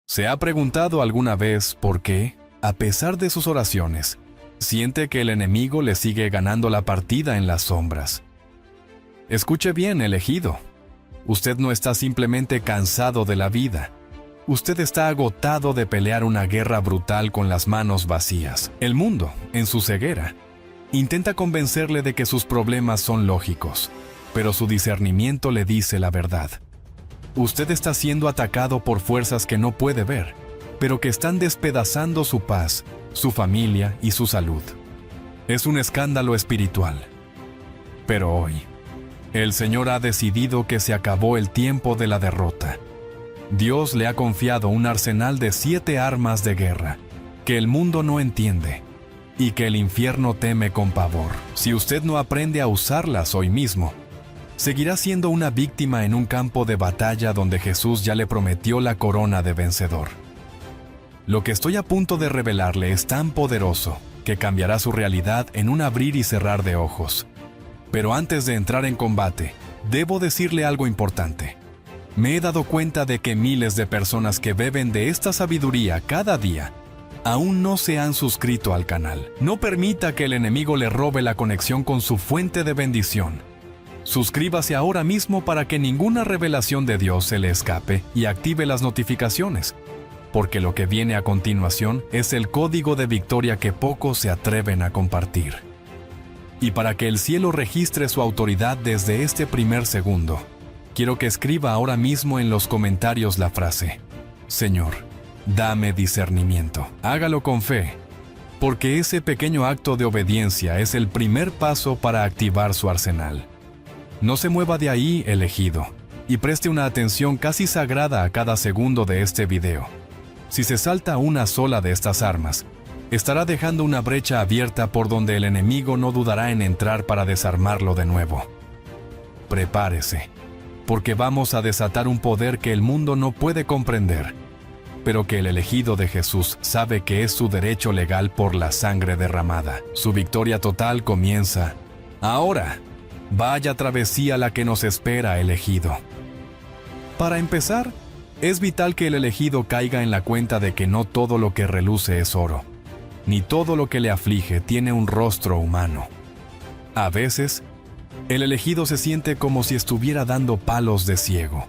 ¿Se ha preguntado alguna vez por qué, a pesar de sus oraciones, siente que el enemigo le sigue ganando la partida en las sombras? Escuche bien, elegido. Usted no está simplemente cansado de la vida. Usted está agotado de pelear una guerra brutal con las manos vacías. El mundo, en su ceguera, intenta convencerle de que sus problemas son lógicos, pero su discernimiento le dice la verdad. Usted está siendo atacado por fuerzas que no puede ver, pero que están despedazando su paz, su familia y su salud. Es un escándalo espiritual. Pero hoy, el Señor ha decidido que se acabó el tiempo de la derrota. Dios le ha confiado un arsenal de 7 armas de guerra, que el mundo no entiende, y que el infierno teme con pavor. Si usted no aprende a usarlas hoy mismo, seguirá siendo una víctima en un campo de batalla donde Jesús ya le prometió la corona de vencedor. Lo que estoy a punto de revelarle es tan poderoso que cambiará su realidad en un abrir y cerrar de ojos. Pero antes de entrar en combate, debo decirle algo importante. Me he dado cuenta de que miles de personas que beben de esta sabiduría cada día aún no se han suscrito al canal. No permita que el enemigo le robe la conexión con su fuente de bendición. Suscríbase ahora mismo para que ninguna revelación de Dios se le escape y active las notificaciones, porque lo que viene a continuación es el código de victoria que pocos se atreven a compartir. Y para que el cielo registre su autoridad desde este primer segundo, quiero que escriba ahora mismo en los comentarios la frase: Señor, dame discernimiento. Hágalo con fe, porque ese pequeño acto de obediencia es el primer paso para activar su arsenal. No se mueva de ahí, elegido, y preste una atención casi sagrada a cada segundo de este video. Si se salta una sola de estas armas, estará dejando una brecha abierta por donde el enemigo no dudará en entrar para desarmarlo de nuevo. Prepárese, porque vamos a desatar un poder que el mundo no puede comprender, pero que el elegido de Jesús sabe que es su derecho legal por la sangre derramada. Su victoria total comienza ahora. Vaya travesía la que nos espera, elegido. Para empezar, es vital que el elegido caiga en la cuenta de que no todo lo que reluce es oro, ni todo lo que le aflige tiene un rostro humano. A veces, el elegido se siente como si estuviera dando palos de ciego,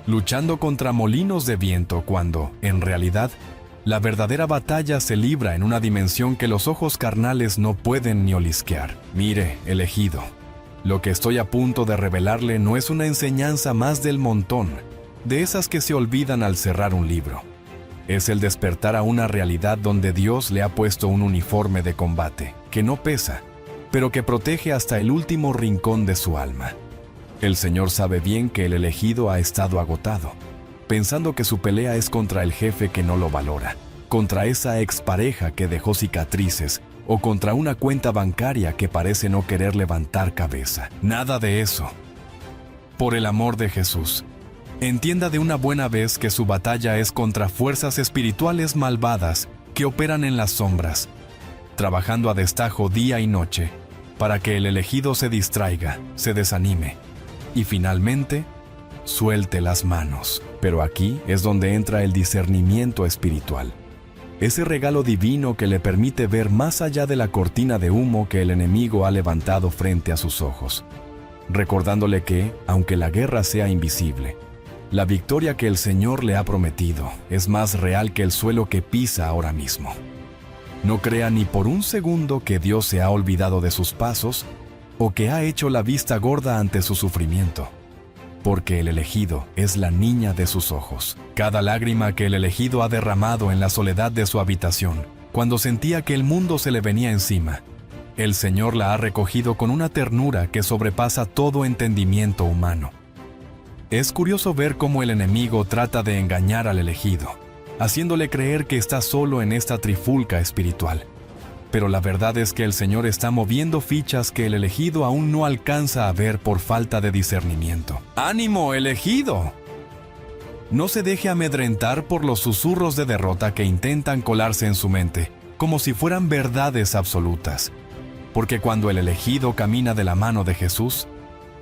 luchando contra molinos de viento cuando, en realidad, la verdadera batalla se libra en una dimensión que los ojos carnales no pueden ni olisquear. Mire, elegido, lo que estoy a punto de revelarle no es una enseñanza más del montón, de esas que se olvidan al cerrar un libro. Es el despertar a una realidad donde Dios le ha puesto un uniforme de combate, que no pesa, pero que protege hasta el último rincón de su alma. El Señor sabe bien que el elegido ha estado agotado, pensando que su pelea es contra el jefe que no lo valora, contra esa expareja que dejó cicatrices, o contra una cuenta bancaria que parece no querer levantar cabeza. Nada de eso. Por el amor de Jesús, entienda de una buena vez que su batalla es contra fuerzas espirituales malvadas que operan en las sombras, trabajando a destajo día y noche, para que el elegido se distraiga, se desanime y finalmente suelte las manos. Pero aquí es donde entra el discernimiento espiritual. Ese regalo divino que le permite ver más allá de la cortina de humo que el enemigo ha levantado frente a sus ojos, recordándole que, aunque la guerra sea invisible, la victoria que el Señor le ha prometido es más real que el suelo que pisa ahora mismo. No crea ni por un segundo que Dios se ha olvidado de sus pasos o que ha hecho la vista gorda ante su sufrimiento, porque el elegido es la niña de sus ojos. Cada lágrima que el elegido ha derramado en la soledad de su habitación, cuando sentía que el mundo se le venía encima, el Señor la ha recogido con una ternura que sobrepasa todo entendimiento humano. Es curioso ver cómo el enemigo trata de engañar al elegido, haciéndole creer que está solo en esta trifulca espiritual. Pero la verdad es que el Señor está moviendo fichas que el elegido aún no alcanza a ver por falta de discernimiento. ¡Ánimo, elegido! No se deje amedrentar por los susurros de derrota que intentan colarse en su mente, como si fueran verdades absolutas. Porque cuando el elegido camina de la mano de Jesús,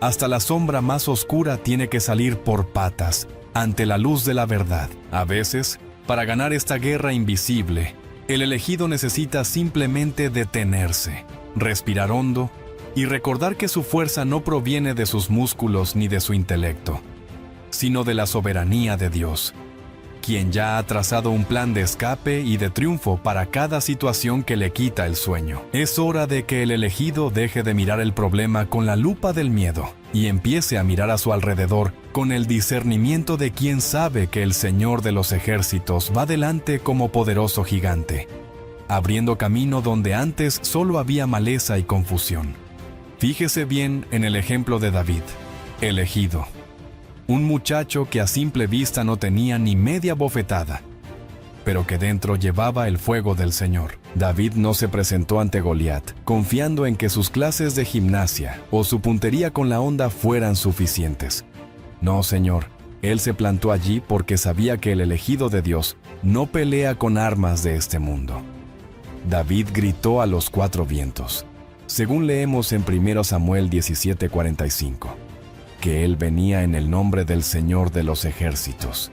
hasta la sombra más oscura tiene que salir por patas ante la luz de la verdad. A veces, Para ganar esta guerra invisible, el elegido necesita simplemente detenerse, respirar hondo y recordar que su fuerza no proviene de sus músculos ni de su intelecto, sino de la soberanía de Dios, quien ya ha trazado un plan de escape y de triunfo para cada situación que le quita el sueño. Es hora de que el elegido deje de mirar el problema con la lupa del miedo y empiece a mirar a su alrededor con el discernimiento de quien sabe que el Señor de los ejércitos va delante como poderoso gigante, abriendo camino donde antes solo había maleza y confusión. Fíjese bien en el ejemplo de David, elegido. Un muchacho que a simple vista no tenía ni media bofetada, pero que dentro llevaba el fuego del Señor. David no se presentó ante Goliat, confiando en que sus clases de gimnasia o su puntería con la honda fueran suficientes. No, Señor, él se plantó allí porque sabía que el elegido de Dios no pelea con armas de este mundo. David gritó a los 4 vientos, según leemos en 1 Samuel 17:45. Que él venía en el nombre del Señor de los ejércitos.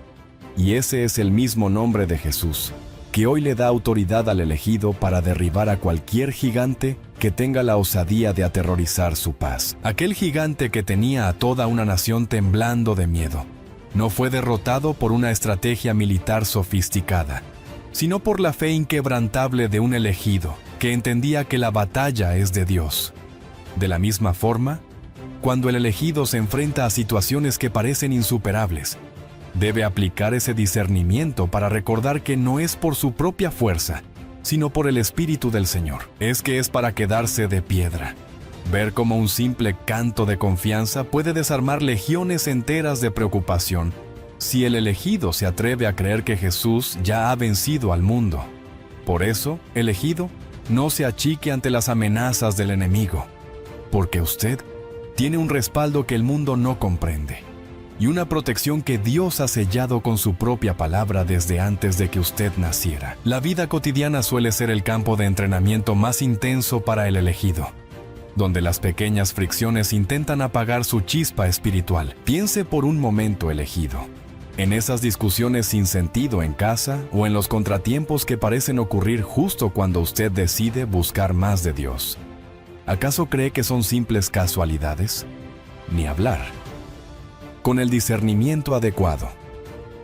Y ese es el mismo nombre de Jesús, que hoy le da autoridad al elegido para derribar a cualquier gigante que tenga la osadía de aterrorizar su paz. Aquel gigante que tenía a toda una nación temblando de miedo, no fue derrotado por una estrategia militar sofisticada, sino por la fe inquebrantable de un elegido que entendía que la batalla es de Dios. De la misma forma, cuando el elegido se enfrenta a situaciones que parecen insuperables, debe aplicar ese discernimiento para recordar que no es por su propia fuerza, sino por el Espíritu del Señor. Es que es para quedarse de piedra. Ver cómo un simple canto de confianza puede desarmar legiones enteras de preocupación, si el elegido se atreve a creer que Jesús ya ha vencido al mundo. Por eso, elegido, no se achique ante las amenazas del enemigo, porque usted tiene un respaldo que el mundo no comprende y una protección que Dios ha sellado con su propia palabra desde antes de que usted naciera. La vida cotidiana suele ser el campo de entrenamiento más intenso para el elegido, donde las pequeñas fricciones intentan apagar su chispa espiritual. Piense por un momento, elegido, en esas discusiones sin sentido en casa o en los contratiempos que parecen ocurrir justo cuando usted decide buscar más de Dios. ¿Acaso cree que son simples casualidades? Ni hablar. Con el discernimiento adecuado,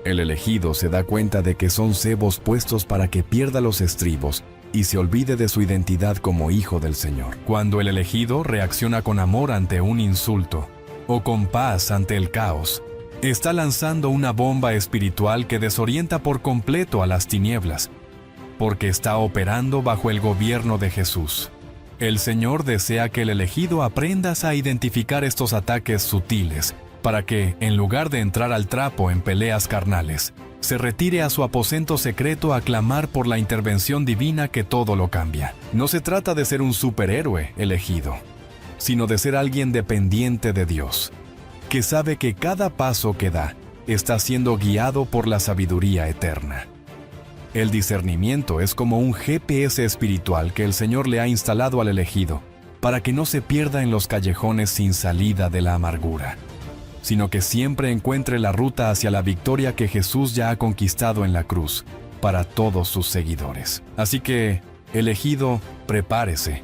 el elegido se da cuenta de que son cebos puestos para que pierda los estribos y se olvide de su identidad como hijo del Señor. Cuando el elegido reacciona con amor ante un insulto o con paz ante el caos, está lanzando una bomba espiritual que desorienta por completo a las tinieblas, porque está operando bajo el gobierno de Jesús. El Señor desea que el elegido aprendas a identificar estos ataques sutiles, para que, en lugar de entrar al trapo en peleas carnales, se retire a su aposento secreto a clamar por la intervención divina que todo lo cambia. No se trata de ser un superhéroe elegido, sino de ser alguien dependiente de Dios, que sabe que cada paso que da está siendo guiado por la sabiduría eterna. El discernimiento es como un GPS espiritual que el Señor le ha instalado al elegido, para que no se pierda en los callejones sin salida de la amargura, sino que siempre encuentre la ruta hacia la victoria que Jesús ya ha conquistado en la cruz para todos sus seguidores. Así que, elegido, prepárese,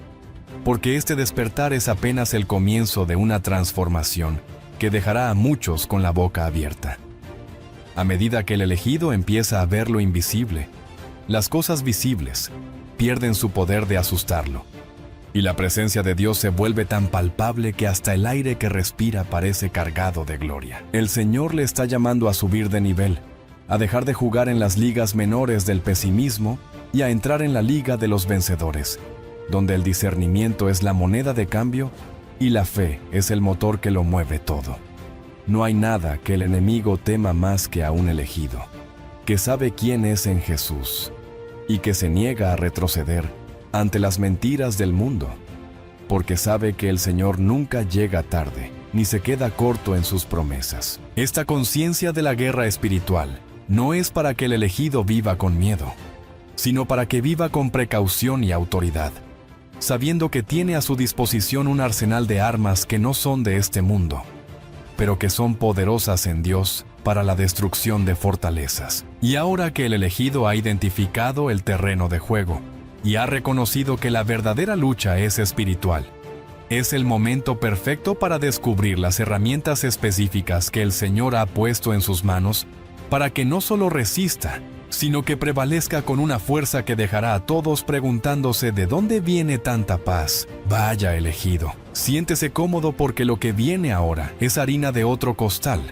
porque este despertar es apenas el comienzo de una transformación que dejará a muchos con la boca abierta. A medida que el elegido empieza a ver lo invisible, las cosas visibles pierden su poder de asustarlo, y la presencia de Dios se vuelve tan palpable que hasta el aire que respira parece cargado de gloria. El Señor le está llamando a subir de nivel, a dejar de jugar en las ligas menores del pesimismo y a entrar en la liga de los vencedores, donde el discernimiento es la moneda de cambio y la fe es el motor que lo mueve todo. No hay nada que el enemigo tema más que a un elegido, que sabe quién es en Jesús y que se niega a retroceder ante las mentiras del mundo, porque sabe que el Señor nunca llega tarde ni se queda corto en sus promesas. Esta conciencia de la guerra espiritual no es para que el elegido viva con miedo, sino para que viva con precaución y autoridad, sabiendo que tiene a su disposición un arsenal de armas que no son de este mundo, pero que son poderosas en Dios para la destrucción de fortalezas. Y ahora que el elegido ha identificado el terreno de juego y ha reconocido que la verdadera lucha es espiritual, es el momento perfecto para descubrir las herramientas específicas que el Señor ha puesto en sus manos para que no solo resista, sino que prevalezca con una fuerza que dejará a todos preguntándose de dónde viene tanta paz. Vaya elegido, siéntese cómodo porque lo que viene ahora es harina de otro costal.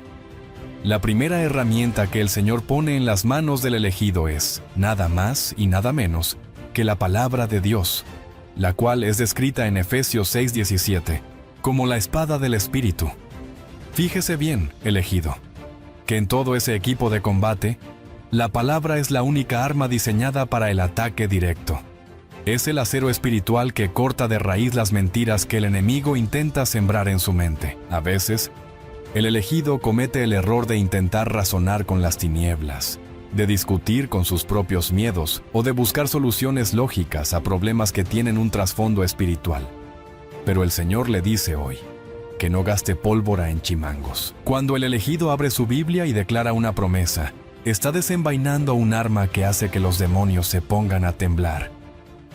La primera herramienta que el Señor pone en las manos del elegido es, nada más y nada menos, que la palabra de Dios, la cual es descrita en Efesios 6:17 como la espada del Espíritu. Fíjese bien, elegido, que en todo ese equipo de combate, la palabra es la única arma diseñada para el ataque directo. Es el acero espiritual que corta de raíz las mentiras que el enemigo intenta sembrar en su mente. A veces, el elegido comete el error de intentar razonar con las tinieblas, de discutir con sus propios miedos o de buscar soluciones lógicas a problemas que tienen un trasfondo espiritual. Pero el Señor le dice hoy que no gaste pólvora en chimangos. Cuando el elegido abre su Biblia y declara una promesa, está desenvainando un arma que hace que los demonios se pongan a temblar.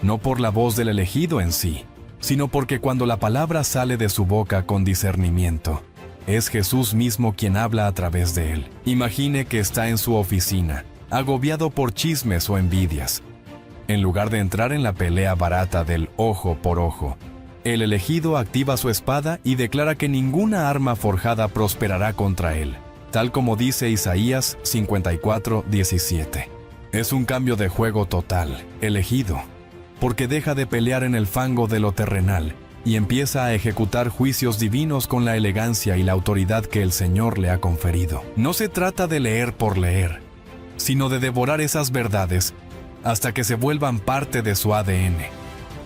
No por la voz del elegido en sí, sino porque cuando la palabra sale de su boca con discernimiento, es Jesús mismo quien habla a través de él. Imagine que está en su oficina, agobiado por chismes o envidias. En lugar de entrar en la pelea barata del ojo por ojo, el elegido activa su espada y declara que ninguna arma forjada prosperará contra él, tal como dice Isaías 54:17. Es un cambio de juego total, elegido, porque deja de pelear en el fango de lo terrenal y empieza a ejecutar juicios divinos con la elegancia y la autoridad que el Señor le ha conferido. No se trata de leer por leer, sino de devorar esas verdades hasta que se vuelvan parte de su ADN,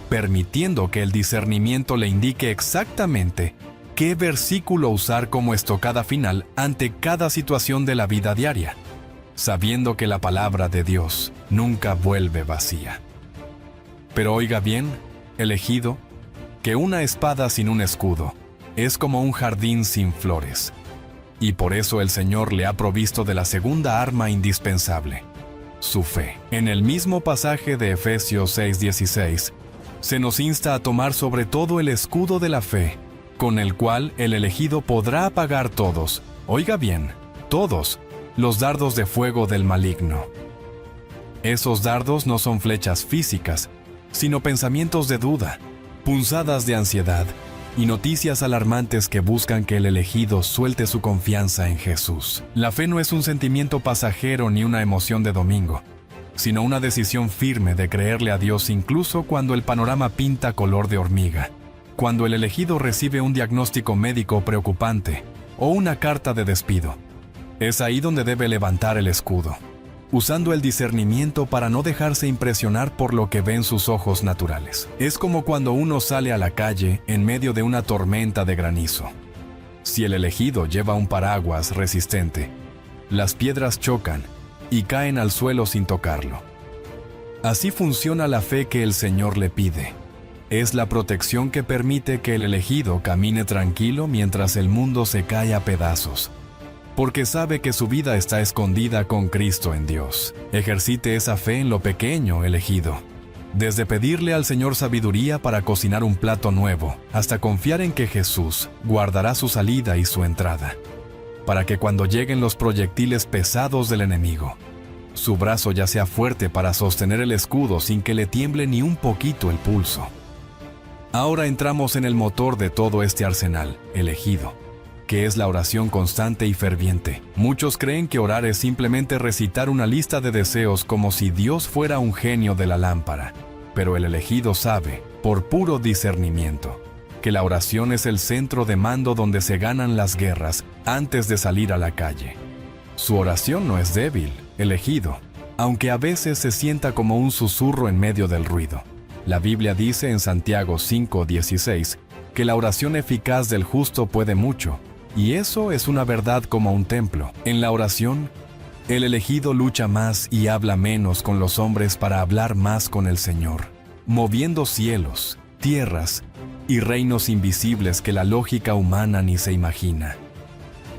permitiendo que el discernimiento le indique exactamente qué versículo usar como estocada final ante cada situación de la vida diaria, sabiendo que la palabra de Dios nunca vuelve vacía. Pero oiga bien, elegido, que una espada sin un escudo es como un jardín sin flores, y por eso el Señor le ha provisto de la segunda arma indispensable, su fe. En el mismo pasaje de Efesios 6:16, se nos insta a tomar sobre todo el escudo de la fe, con el cual el elegido podrá apagar todos, oiga bien, todos, los dardos de fuego del maligno. Esos dardos no son flechas físicas, sino pensamientos de duda, punzadas de ansiedad y noticias alarmantes que buscan que el elegido suelte su confianza en Jesús. La fe no es un sentimiento pasajero ni una emoción de domingo, sino una decisión firme de creerle a Dios incluso cuando el panorama pinta color de hormiga, cuando el elegido recibe un diagnóstico médico preocupante o una carta de despido. Es ahí donde debe levantar el escudo, usando el discernimiento para no dejarse impresionar por lo que ven sus ojos naturales. Es como cuando uno sale a la calle en medio de una tormenta de granizo. Si el elegido lleva un paraguas resistente, las piedras chocan y caen al suelo sin tocarlo. Así funciona la fe que el Señor le pide. Es la protección que permite que el elegido camine tranquilo mientras el mundo se cae a pedazos, porque sabe que su vida está escondida con Cristo en Dios. Ejercite esa fe en lo pequeño, elegido, desde pedirle al Señor sabiduría para cocinar un plato nuevo, hasta confiar en que Jesús guardará su salida y su entrada, para que cuando lleguen los proyectiles pesados del enemigo, su brazo ya sea fuerte para sostener el escudo sin que le tiemble ni un poquito el pulso. Ahora entramos en el motor de todo este arsenal, elegido, que es la oración constante y ferviente. Muchos creen que orar es simplemente recitar una lista de deseos como si Dios fuera un genio de la lámpara, pero el elegido sabe, por puro discernimiento, que la oración es el centro de mando donde se ganan las guerras antes de salir a la calle. Su oración no es débil, elegido, aunque a veces se sienta como un susurro en medio del ruido. La Biblia dice en Santiago 5:16 que la oración eficaz del justo puede mucho, y eso es una verdad como un templo. En la oración, el elegido lucha más y habla menos con los hombres para hablar más con el Señor, moviendo cielos, tierras y reinos invisibles que la lógica humana ni se imagina.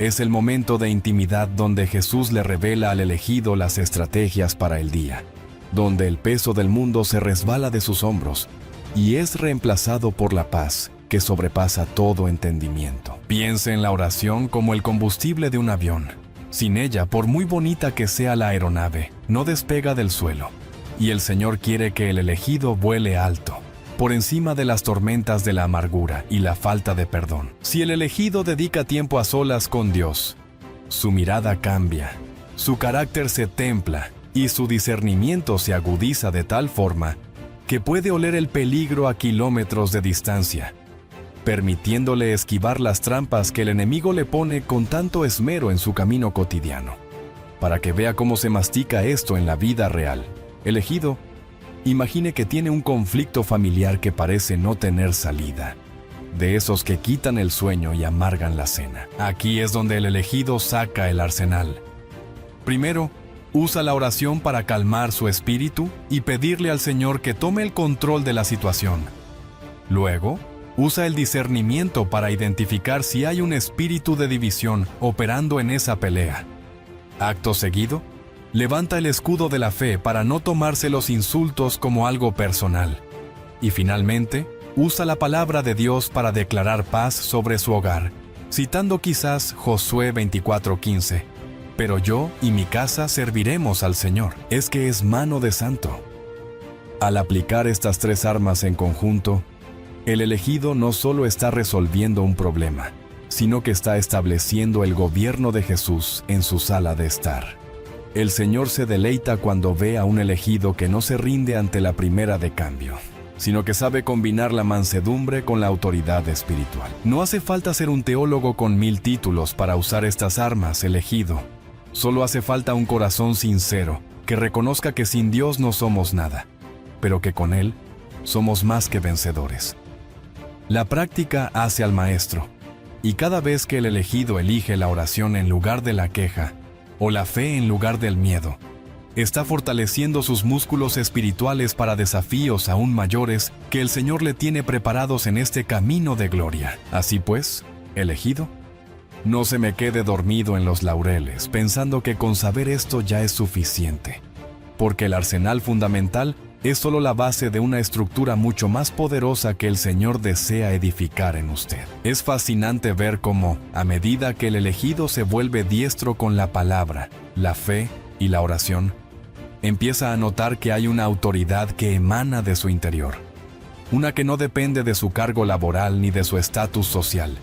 Es el momento de intimidad donde Jesús le revela al elegido las estrategias para el día, donde el peso del mundo se resbala de sus hombros y es reemplazado por la paz que sobrepasa todo entendimiento. Piense en la oración como el combustible de un avión. Sin ella, por muy bonita que sea la aeronave, no despega del suelo. Y el Señor quiere que el elegido vuele alto, por encima de las tormentas de la amargura y la falta de perdón. Si el elegido dedica tiempo a solas con Dios, su mirada cambia, su carácter se templa y su discernimiento se agudiza de tal forma que puede oler el peligro a kilómetros de distancia, permitiéndole esquivar las trampas que el enemigo le pone con tanto esmero en su camino cotidiano. Para que vea cómo se mastica esto en la vida real, elegido, imagine que tiene un conflicto familiar que parece no tener salida, de esos que quitan el sueño y amargan la cena. Aquí es donde el elegido saca el arsenal. Primero, usa la oración para calmar su espíritu y pedirle al Señor que tome el control de la situación. Luego, usa el discernimiento para identificar si hay un espíritu de división operando en esa pelea. Acto seguido, levanta el escudo de la fe para no tomarse los insultos como algo personal. Y finalmente, usa la palabra de Dios para declarar paz sobre su hogar, citando quizás Josué 24:15. Pero yo y mi casa serviremos al Señor. Es que es mano de santo. Al aplicar estas tres armas en conjunto, el elegido no solo está resolviendo un problema, sino que está estableciendo el gobierno de Jesús en su sala de estar. El Señor se deleita cuando ve a un elegido que no se rinde ante la primera de cambio, sino que sabe combinar la mansedumbre con la autoridad espiritual. No hace falta ser un teólogo con 1000 títulos para usar estas armas, elegido. Solo hace falta un corazón sincero, que reconozca que sin Dios no somos nada, pero que con Él somos más que vencedores. La práctica hace al maestro, y cada vez que el elegido elige la oración en lugar de la queja, o la fe en lugar del miedo, está fortaleciendo sus músculos espirituales para desafíos aún mayores que el Señor le tiene preparados en este camino de gloria. Así pues, elegido, no se me quede dormido en los laureles pensando que con saber esto ya es suficiente, porque el arsenal fundamental es solo la base de una estructura mucho más poderosa que el Señor desea edificar en usted. Es fascinante ver cómo, a medida que el elegido se vuelve diestro con la palabra, la fe y la oración, empieza a notar que hay una autoridad que emana de su interior, una que no depende de su cargo laboral ni de su estatus social,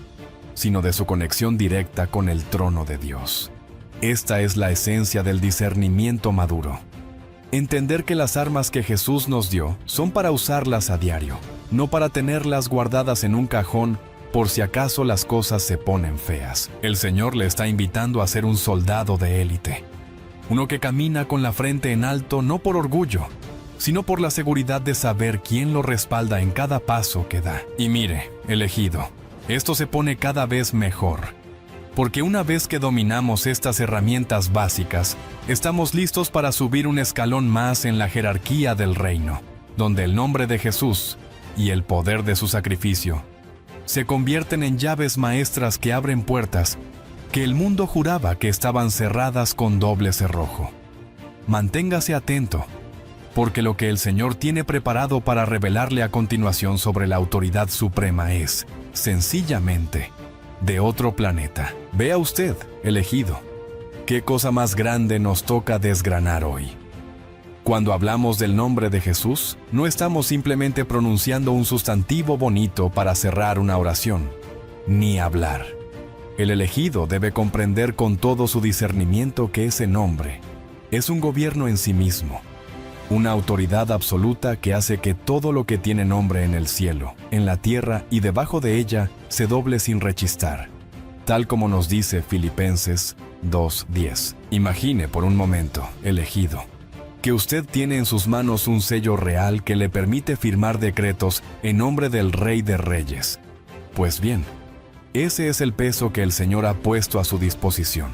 sino de su conexión directa con el trono de Dios. Esta es la esencia del discernimiento maduro. Entender que las armas que Jesús nos dio son para usarlas a diario, no para tenerlas guardadas en un cajón por si acaso las cosas se ponen feas. El Señor le está invitando a ser un soldado de élite, uno que camina con la frente en alto no por orgullo, sino por la seguridad de saber quién lo respalda en cada paso que da. Y mire, elegido, esto se pone cada vez mejor. Porque una vez que dominamos estas herramientas básicas, estamos listos para subir un escalón más en la jerarquía del reino, donde el nombre de Jesús y el poder de su sacrificio se convierten en llaves maestras que abren puertas que el mundo juraba que estaban cerradas con doble cerrojo. Manténgase atento, porque lo que el Señor tiene preparado para revelarle a continuación sobre la autoridad suprema es, sencillamente, de otro planeta. Vea usted, elegido, qué cosa más grande nos toca desgranar hoy. Cuando hablamos del nombre de Jesús, no estamos simplemente pronunciando un sustantivo bonito para cerrar una oración, ni hablar. El elegido debe comprender con todo su discernimiento que ese nombre es un gobierno en sí mismo, una autoridad absoluta que hace que todo lo que tiene nombre en el cielo, en la tierra y debajo de ella se doble sin rechistar, tal como nos dice Filipenses 2:10. Imagine por un momento, elegido, que usted tiene en sus manos un sello real que le permite firmar decretos en nombre del Rey de Reyes. Pues bien, ese es el peso que el Señor ha puesto a su disposición.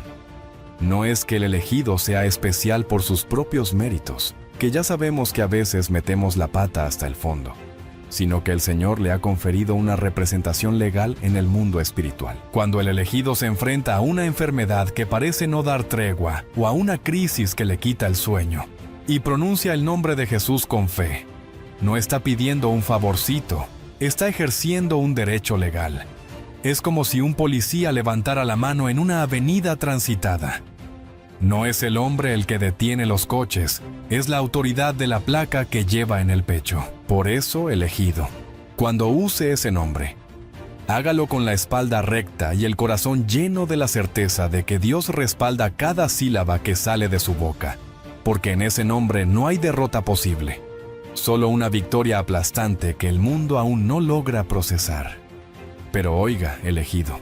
No es que el elegido sea especial por sus propios méritos, que ya sabemos que a veces metemos la pata hasta el fondo, sino que el Señor le ha conferido una representación legal en el mundo espiritual. Cuando el elegido se enfrenta a una enfermedad que parece no dar tregua o a una crisis que le quita el sueño y pronuncia el nombre de Jesús con fe, no está pidiendo un favorcito, está ejerciendo un derecho legal. Es como si un policía levantara la mano en una avenida transitada. No es el hombre el que detiene los coches, es la autoridad de la placa que lleva en el pecho. Por eso, elegido, cuando use ese nombre, hágalo con la espalda recta y el corazón lleno de la certeza de que Dios respalda cada sílaba que sale de su boca, porque en ese nombre no hay derrota posible, solo una victoria aplastante que el mundo aún no logra procesar. Pero oiga, elegido,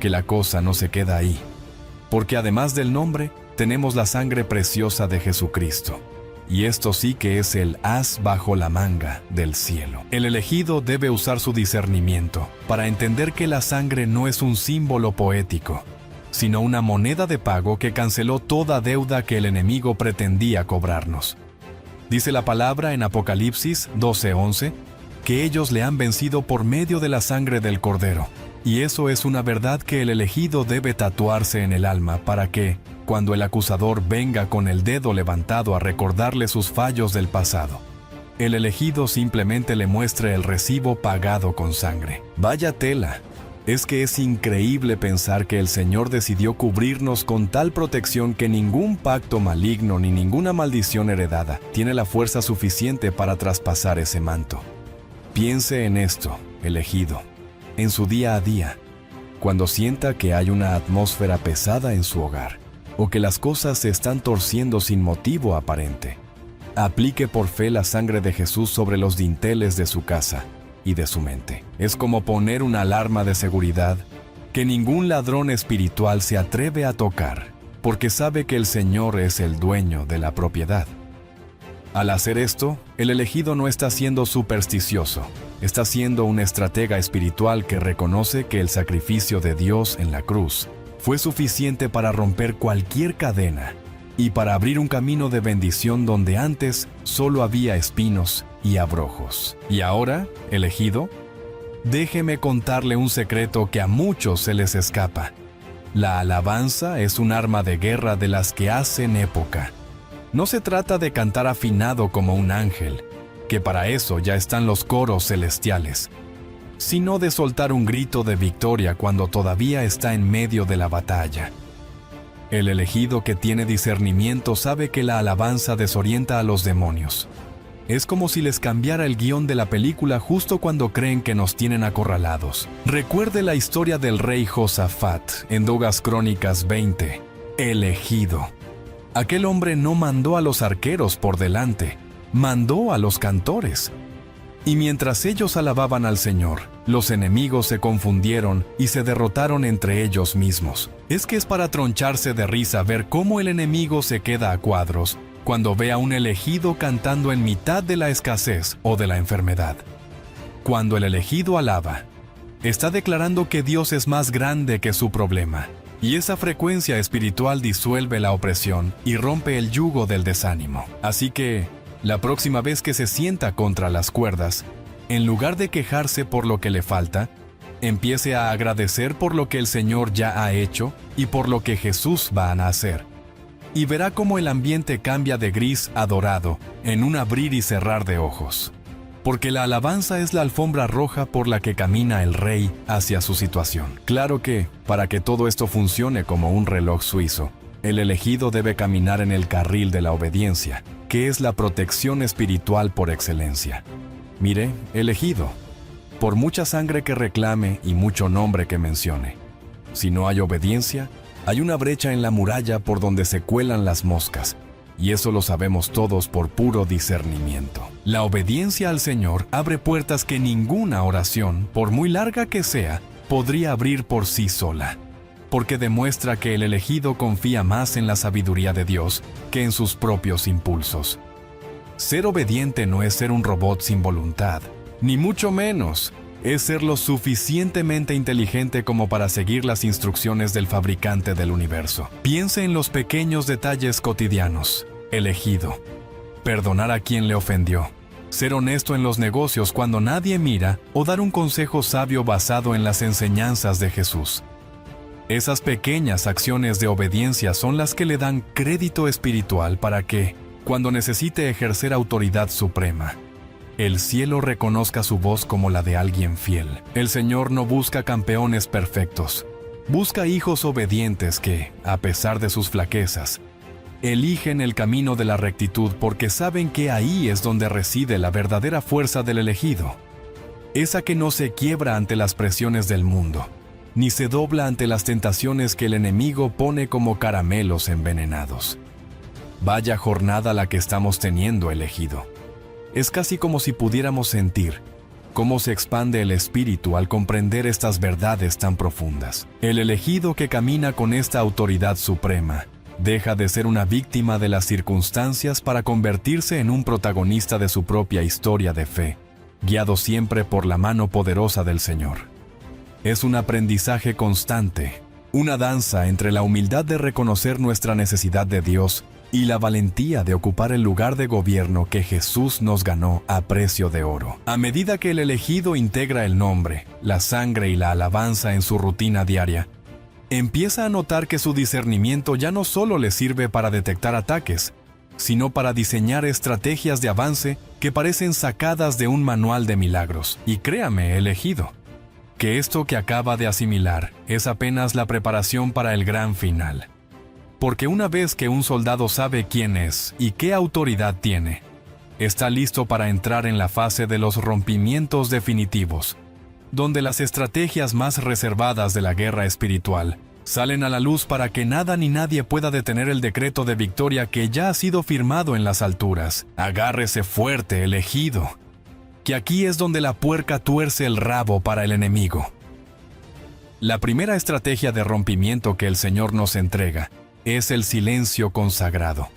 que la cosa no se queda ahí, porque además del nombre, tenemos la sangre preciosa de Jesucristo. Y esto sí que es el as bajo la manga del cielo. El elegido debe usar su discernimiento para entender que la sangre no es un símbolo poético, sino una moneda de pago que canceló toda deuda que el enemigo pretendía cobrarnos. Dice la palabra en Apocalipsis 12:11 que ellos le han vencido por medio de la sangre del Cordero. Y eso es una verdad que el elegido debe tatuarse en el alma para que, cuando el acusador venga con el dedo levantado a recordarle sus fallos del pasado, el elegido simplemente le muestre el recibo pagado con sangre. Vaya tela. Es que es increíble pensar que el Señor decidió cubrirnos con tal protección que ningún pacto maligno ni ninguna maldición heredada tiene la fuerza suficiente para traspasar ese manto. Piense en esto, elegido, en su día a día, cuando sienta que hay una atmósfera pesada en su hogar, o que las cosas se están torciendo sin motivo aparente. Aplique por fe la sangre de Jesús sobre los dinteles de su casa y de su mente. Es como poner una alarma de seguridad que ningún ladrón espiritual se atreve a tocar, porque sabe que el Señor es el dueño de la propiedad. Al hacer esto, el elegido no está siendo supersticioso, está siendo un estratega espiritual que reconoce que el sacrificio de Dios en la cruz fue suficiente para romper cualquier cadena y para abrir un camino de bendición donde antes solo había espinos y abrojos. Y ahora, elegido, déjeme contarle un secreto que a muchos se les escapa. La alabanza es un arma de guerra de las que hacen época. No se trata de cantar afinado como un ángel, que para eso ya están los coros celestiales, sino de soltar un grito de victoria cuando todavía está en medio de la batalla. El elegido que tiene discernimiento sabe que la alabanza desorienta a los demonios. Es como si les cambiara el guión de la película justo cuando creen que nos tienen acorralados. Recuerde la historia del rey Josafat en 2 Crónicas 20. Elegido. Aquel hombre no mandó a los arqueros por delante, mandó a los cantores. Y mientras ellos alababan al Señor, los enemigos se confundieron y se derrotaron entre ellos mismos. Es que es para troncharse de risa ver cómo el enemigo se queda a cuadros cuando ve a un elegido cantando en mitad de la escasez o de la enfermedad. Cuando el elegido alaba, está declarando que Dios es más grande que su problema. Y esa frecuencia espiritual disuelve la opresión y rompe el yugo del desánimo. Así que, la próxima vez que se sienta contra las cuerdas, en lugar de quejarse por lo que le falta, empiece a agradecer por lo que el Señor ya ha hecho y por lo que Jesús va a hacer. Y verá cómo el ambiente cambia de gris a dorado en un abrir y cerrar de ojos. Porque la alabanza es la alfombra roja por la que camina el rey hacia su situación. Claro que, para que todo esto funcione como un reloj suizo, el elegido debe caminar en el carril de la obediencia, que es la protección espiritual por excelencia. Mire, elegido, por mucha sangre que reclame y mucho nombre que mencione, si no hay obediencia, hay una brecha en la muralla por donde se cuelan las moscas, y eso lo sabemos todos por puro discernimiento. La obediencia al Señor abre puertas que ninguna oración, por muy larga que sea, podría abrir por sí sola, porque demuestra que el elegido confía más en la sabiduría de Dios que en sus propios impulsos. Ser obediente no es ser un robot sin voluntad, ni mucho menos. Es ser lo suficientemente inteligente como para seguir las instrucciones del fabricante del universo. Piense en los pequeños detalles cotidianos. Elegido. Perdonar a quien le ofendió. ser honesto en los negocios cuando nadie mira o dar un consejo sabio basado en las enseñanzas de Jesús. Esas pequeñas acciones de obediencia son las que le dan crédito espiritual para que, cuando necesite ejercer autoridad suprema, el cielo reconozca su voz como la de alguien fiel. El Señor no busca campeones perfectos, busca hijos obedientes que, a pesar de sus flaquezas, eligen el camino de la rectitud porque saben que ahí es donde reside la verdadera fuerza del elegido, esa que no se quiebra ante las presiones del mundo, ni se dobla ante las tentaciones que el enemigo pone como caramelos envenenados. Vaya jornada la que estamos teniendo, elegido. Es casi como si pudiéramos sentir cómo se expande el espíritu al comprender estas verdades tan profundas. El elegido que camina con esta autoridad suprema deja de ser una víctima de las circunstancias para convertirse en un protagonista de su propia historia de fe, guiado siempre por la mano poderosa del Señor. Es un aprendizaje constante, una danza entre la humildad de reconocer nuestra necesidad de Dios y la valentía de ocupar el lugar de gobierno que Jesús nos ganó a precio de oro. A medida que el elegido integra el nombre, la sangre y la alabanza en su rutina diaria, empieza a notar que su discernimiento ya no solo le sirve para detectar ataques, sino para diseñar estrategias de avance que parecen sacadas de un manual de milagros. Y créame, elegido, que esto que acaba de asimilar es apenas la preparación para el gran final. Porque una vez que un soldado sabe quién es y qué autoridad tiene, está listo para entrar en la fase de los rompimientos definitivos, donde las estrategias más reservadas de la guerra espiritual salen a la luz para que nada ni nadie pueda detener el decreto de victoria que ya ha sido firmado en las alturas. Agárrese fuerte, elegido, que aquí es donde la puerca tuerce el rabo para el enemigo. La primera estrategia de rompimiento que el Señor nos entrega es el silencio consagrado.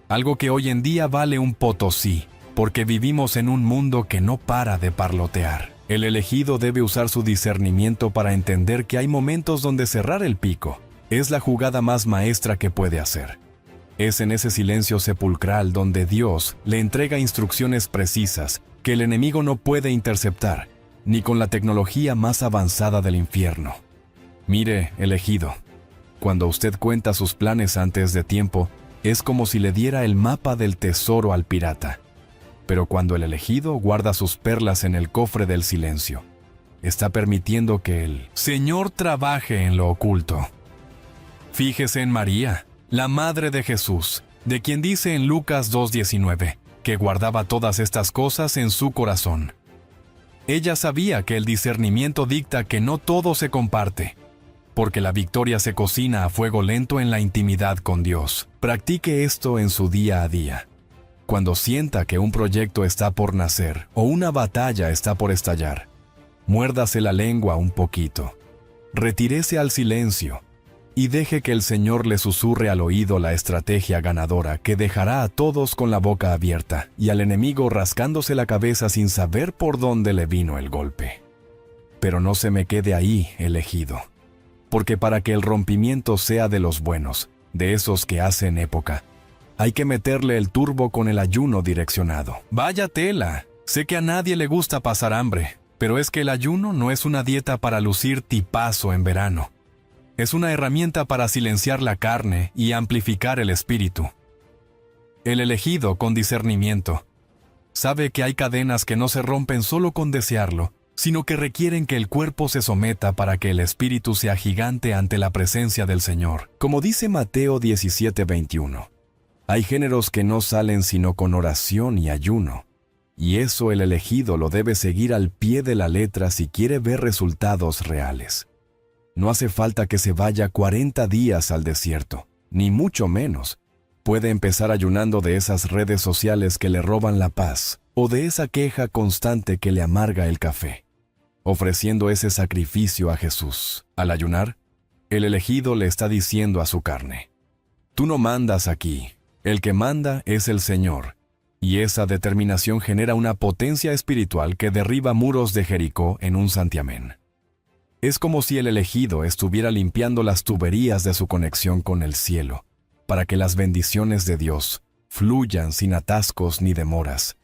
Algo que hoy en día vale un potosí, porque vivimos en un mundo que no para de parlotear. El elegido debe usar su discernimiento para entender que hay momentos donde cerrar el pico es la jugada más maestra que puede hacer. Es en ese silencio sepulcral donde Dios le entrega instrucciones precisas que el enemigo no puede interceptar, ni con la tecnología más avanzada del infierno. Mire, elegido, cuando usted cuenta sus planes antes de tiempo, es como si le diera el mapa del tesoro al pirata. Pero cuando el elegido guarda sus perlas en el cofre del silencio, está permitiendo que el Señor trabaje en lo oculto. Fíjese en María, la madre de Jesús, de quien dice en Lucas 2:19, que guardaba todas estas cosas en su corazón. Ella sabía que el discernimiento dicta que no todo se comparte, porque la victoria se cocina a fuego lento en la intimidad con Dios. Practique esto en su día a día. Cuando sienta que un proyecto está por nacer o una batalla está por estallar, muérdase la lengua un poquito, retírese al silencio y deje que el Señor le susurre al oído la estrategia ganadora que dejará a todos con la boca abierta y al enemigo rascándose la cabeza sin saber por dónde le vino el golpe. Pero no se me quede ahí, elegido, porque para que el rompimiento sea de los buenos, de esos que hacen época, hay que meterle el turbo con el ayuno direccionado. Vaya tela, sé que a nadie le gusta pasar hambre, pero es que el ayuno no es una dieta para lucir tipazo en verano. Es una herramienta para silenciar la carne y amplificar el espíritu. El elegido con discernimiento sabe que hay cadenas que no se rompen solo con desearlo, sino que requieren que el cuerpo se someta para que el espíritu sea gigante ante la presencia del Señor. Como dice Mateo 17:21, hay géneros que no salen sino con oración y ayuno, y eso el elegido lo debe seguir al pie de la letra si quiere ver resultados reales. No hace falta que se vaya 40 días al desierto, ni mucho menos. Puede empezar ayunando de esas redes sociales que le roban la paz, o de esa queja constante que le amarga el café, ofreciendo ese sacrificio a Jesús. Al ayunar, el elegido le está diciendo a su carne: tú no mandas aquí, el que manda es el Señor. Y esa determinación genera una potencia espiritual que derriba muros de Jericó en un santiamén. Es como si el elegido estuviera limpiando las tuberías de su conexión con el cielo, para que las bendiciones de Dios fluyan sin atascos ni demoras.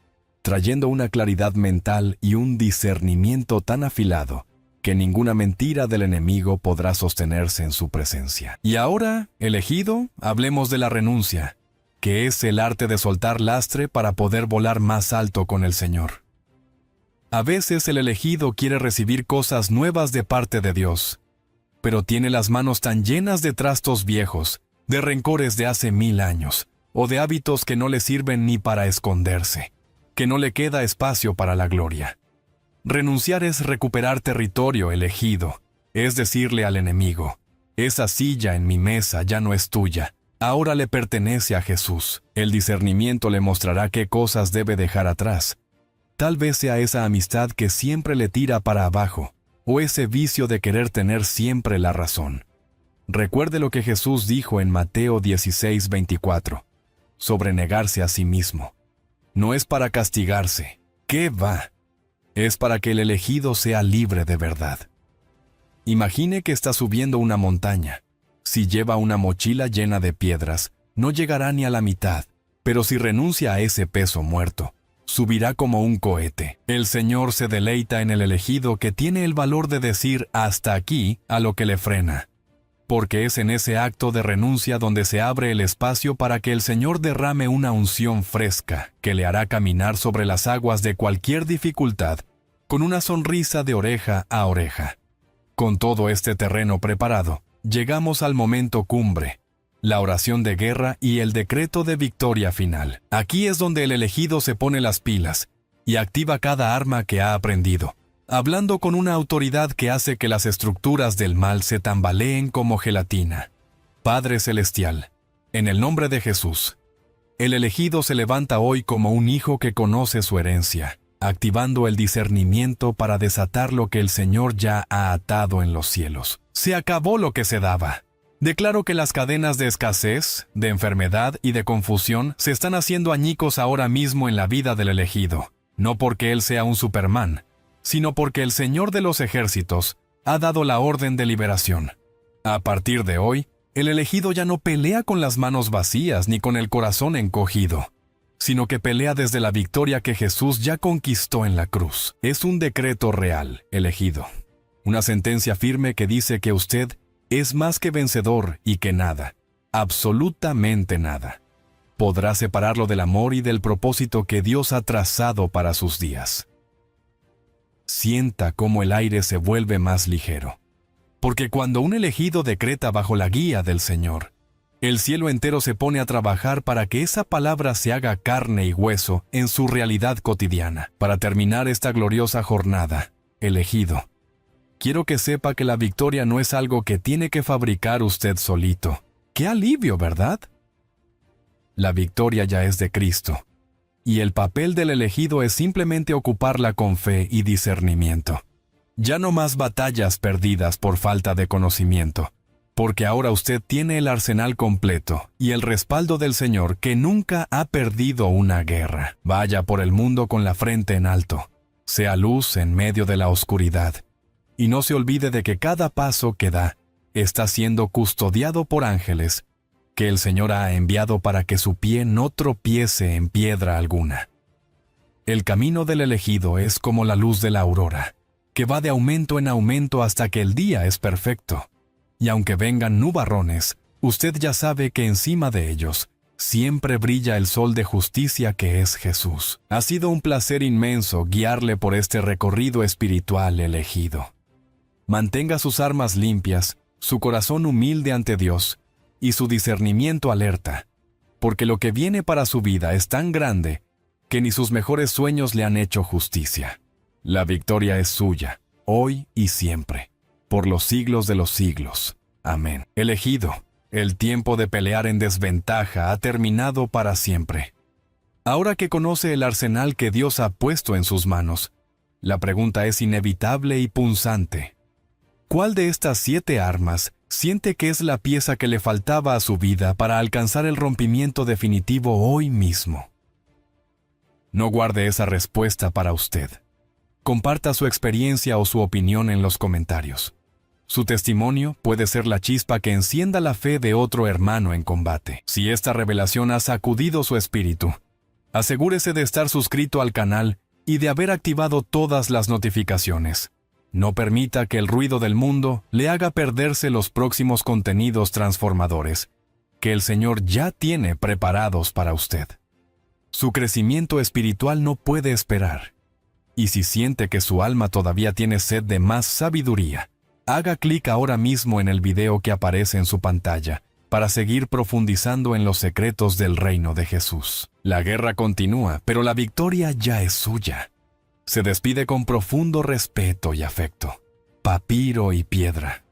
trayendo una claridad mental y un discernimiento tan afilado que ninguna mentira del enemigo podrá sostenerse en su presencia. Y ahora, elegido, hablemos de la renuncia, que es el arte de soltar lastre para poder volar más alto con el Señor. A veces el elegido quiere recibir cosas nuevas de parte de Dios, pero tiene las manos tan llenas de trastos viejos, de rencores de hace 1000 años, o de hábitos que no le sirven ni para esconderse, que no le queda espacio para la gloria. Renunciar es recuperar territorio elegido, es decirle al enemigo, esa silla en mi mesa ya no es tuya, ahora le pertenece a Jesús. El discernimiento le mostrará qué cosas debe dejar atrás. Tal vez sea esa amistad que siempre le tira para abajo, o ese vicio de querer tener siempre la razón. Recuerde lo que Jesús dijo en Mateo 16:24, sobre negarse a sí mismo. No es para castigarse, ¿qué va? Es para que el elegido sea libre de verdad. Imagine que está subiendo una montaña. Si lleva una mochila llena de piedras, no llegará ni a la mitad, pero si renuncia a ese peso muerto, subirá como un cohete. El Señor se deleita en el elegido que tiene el valor de decir hasta aquí a lo que le frena, porque es en ese acto de renuncia donde se abre el espacio para que el Señor derrame una unción fresca que le hará caminar sobre las aguas de cualquier dificultad, con una sonrisa de oreja a oreja. Con todo este terreno preparado, llegamos al momento cumbre, la oración de guerra y el decreto de victoria final. Aquí es donde el elegido se pone las pilas y activa cada arma que ha aprendido, hablando con una autoridad que hace que las estructuras del mal se tambaleen como gelatina. Padre Celestial, en el nombre de Jesús, el elegido se levanta hoy como un hijo que conoce su herencia, activando el discernimiento para desatar lo que el Señor ya ha atado en los cielos. Se acabó lo que se daba. Declaro que las cadenas de escasez, de enfermedad y de confusión se están haciendo añicos ahora mismo en la vida del elegido, no porque él sea un Superman, sino porque el Señor de los ejércitos ha dado la orden de liberación. A partir de hoy, el elegido ya no pelea con las manos vacías ni con el corazón encogido, sino que pelea desde la victoria que Jesús ya conquistó en la cruz. Es un decreto real, elegido. Una sentencia firme que dice que usted es más que vencedor y que nada, absolutamente nada, podrá separarlo del amor y del propósito que Dios ha trazado para sus días. Sienta cómo el aire se vuelve más ligero. Porque cuando un elegido decreta bajo la guía del Señor, el cielo entero se pone a trabajar para que esa palabra se haga carne y hueso en su realidad cotidiana. Para terminar esta gloriosa jornada, elegido, quiero que sepa que la victoria no es algo que tiene que fabricar usted solito. ¡Qué alivio!, ¿verdad? La victoria ya es de Cristo. Y el papel del elegido es simplemente ocuparla con fe y discernimiento. Ya no más batallas perdidas por falta de conocimiento, porque ahora usted tiene el arsenal completo y el respaldo del Señor que nunca ha perdido una guerra. Vaya por el mundo con la frente en alto, sea luz en medio de la oscuridad, y no se olvide de que cada paso que da está siendo custodiado por ángeles que el Señor ha enviado para que su pie no tropiece en piedra alguna. El camino del elegido es como la luz de la aurora, que va de aumento en aumento hasta que el día es perfecto. Y aunque vengan nubarrones, usted ya sabe que encima de ellos siempre brilla el sol de justicia que es Jesús. Ha sido un placer inmenso guiarle por este recorrido espiritual elegido. Mantenga sus armas limpias, su corazón humilde ante Dios, y su discernimiento alerta, porque lo que viene para su vida es tan grande que ni sus mejores sueños le han hecho justicia. La victoria es suya, hoy y siempre, por los siglos de los siglos. Amén. Elegido, el tiempo de pelear en desventaja ha terminado para siempre. Ahora que conoce el arsenal que Dios ha puesto en sus manos, la pregunta es inevitable y punzante. ¿Cuál de estas 7 armas siente que es la pieza que le faltaba a su vida para alcanzar el rompimiento definitivo hoy mismo? No guarde esa respuesta para usted. Comparta su experiencia o su opinión en los comentarios. Su testimonio puede ser la chispa que encienda la fe de otro hermano en combate. Si esta revelación ha sacudido su espíritu, Asegúrese de estar suscrito al canal y de haber activado todas las notificaciones. No permita que el ruido del mundo le haga perderse los próximos contenidos transformadores que el Señor ya tiene preparados para usted. Su crecimiento espiritual no puede esperar. Y si siente que su alma todavía tiene sed de más sabiduría, haga clic ahora mismo en el video que aparece en su pantalla para seguir profundizando en los secretos del reino de Jesús. La guerra continúa, pero la victoria ya es suya. Se despide con profundo respeto y afecto. Papiro y Piedra.